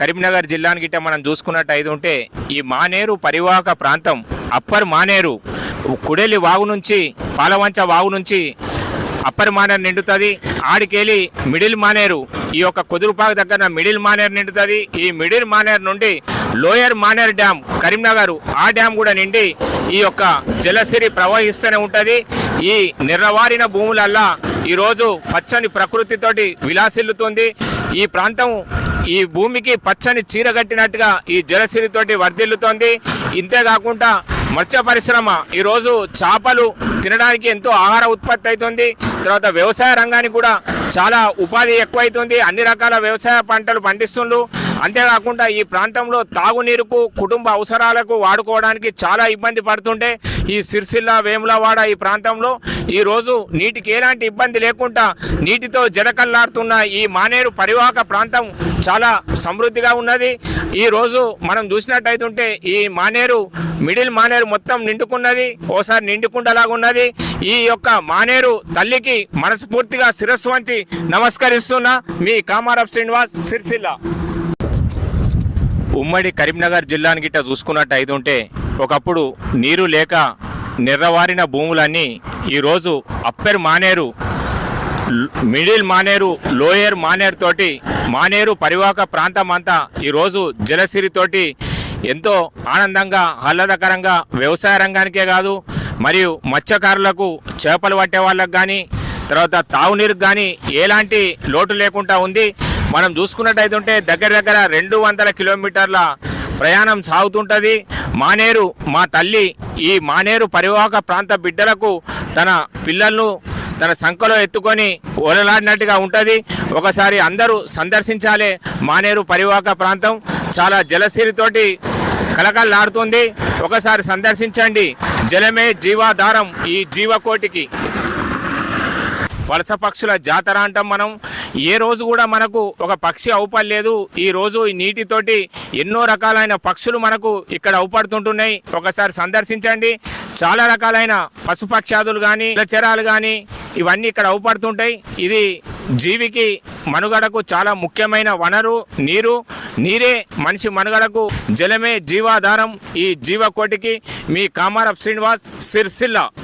కరీంనగర్ జిల్లాని గిట్ట మనం చూసుకున్నట్టు ఉంటే ఈ మానేరు పరివాహక ప్రాంతం అప్పర్ మానేరు కుడెలి వాగు నుంచి పాలవంచ వాగు నుంచి అప్పర్ మానేరు నిండుతుంది. ఆడికెళ్ళి మిడిల్ మానేరు ఈ యొక్క కుదురుపాక దగ్గర మిడిల్ మానేరు నిండుతుంది. ఈ మిడిల్ మానేరు నుండి లోయర్ మానేరు డ్యామ్ కరీంనగర్ ఆ డ్యామ్ కూడా నిండి ఈ యొక్క జలసిరి ప్రవహిస్తూనే ఉంటుంది. ఈ నిర్రవారిన భూములల్లా ఈరోజు పచ్చని ప్రకృతితోటి విలాసిల్లుతుంది. ఈ ప్రాంతం ఈ భూమికి పచ్చని చీర కట్టినట్టుగా ఈ జలసిరితోటి వర్ధిల్లుతోంది. ఇంతేకాకుండా మత్స్య పరిశ్రమ ఈరోజు చేపలు తినడానికి ఎంతో ఆహార ఉత్పత్తి అవుతుంది. తర్వాత వ్యవసాయ రంగానికి కూడా చాలా ఉపాధి ఎక్కువైతుంది. అన్ని రకాల వ్యవసాయ పంటలు పండిస్తుండ్రు. అంతేకాకుండా ఈ ప్రాంతంలో తాగునీరుకు కుటుంబ అవసరాలకు వాడుకోవడానికి చాలా ఇబ్బంది పడుతుంటే ఈ సిరిసిల్ల వేములవాడ ఈ ప్రాంతంలో ఈరోజు నీటికి ఎలాంటి ఇబ్బంది లేకుండా నీటితో జడకల్లాడుతున్న ఈ మానేరు పరివాహక ప్రాంతం చాలా సమృద్ధిగా ఉన్నది. ఈరోజు మనం చూసినట్టయితుంటే ఈ మానేరు మిడిల్ మానేరు మొత్తం నిండుకున్నది, ఓసారి నిండుకుండలాగా ఉన్నది. ఈ యొక్క మానేరు తల్లికి మనస్ఫూర్తిగా శిరస్సు వంచి నమస్కరిస్తున్నా. మీ కామారపు శ్రీనివాస్, సిరిసిల్ల. ఉమ్మడి కరీంనగర్ జిల్లాని గిట్ట చూసుకున్నట్టు ఉంటే ఒకప్పుడు నీరు లేక నిర్రవారిన భూములన్నీ ఈరోజు upper Maneru, middle Maneru, lower Maneru తోటి మానేరు పరివాహక ప్రాంతం అంతా ఈరోజు జలసిరితోటి ఎంతో ఆనందంగా ఆహ్లాదకరంగా వ్యవసాయ రంగానికే కాదు మరియు మత్స్యకారులకు చేపలు పట్టే వాళ్ళకు కానీ తర్వాత తాగునీరుకు కానీ ఎలాంటి లోటు లేకుండా ఉంది. మనం చూసుకున్నట్టయితే దగ్గర దగ్గర 200 కిలోమీటర్ల ప్రయాణం సాగుతుంటుంది. మానేరు మా తల్లి ఈ మానేరు పరివాహక ప్రాంత బిడ్డలకు తన పిల్లలను తన సంఖలో ఎత్తుకొని ఓలలాడినట్టుగా ఉంటుంది. ఒకసారి అందరూ సందర్శించాలి. మానేరు పరివాహక ప్రాంతం చాలా జలసిరితోటి కలకల్లాడుతుంది. ఒకసారి సందర్శించండి. జలమే జీవాధారం ఈ జీవకోటికి. వలస పక్షుల జాతర అంటాం మనం. ఏ రోజు కూడా మనకు ఒక పక్షి అవుపడలేదు. ఈ రోజు ఈ నీటితోటి ఎన్నో రకాలైన పక్షులు మనకు ఇక్కడ అవుపడుతుంటున్నాయి. ఒకసారి సందర్శించండి. చాలా రకాలైన పశుపక్షాదులు కానీ జలచరాలు కానీ ఇవన్నీ ఇక్కడ అవుపడుతుంటాయి. ఇది జీవికి మనుగడకు చాలా ముఖ్యమైన వనరు నీరు. నీరే మనిషి మనుగడకు. జలమే జీవాధారం ఈ జీవకోటికి. మీ కామారపు శ్రీనివాస్, సిరిసిల్ల.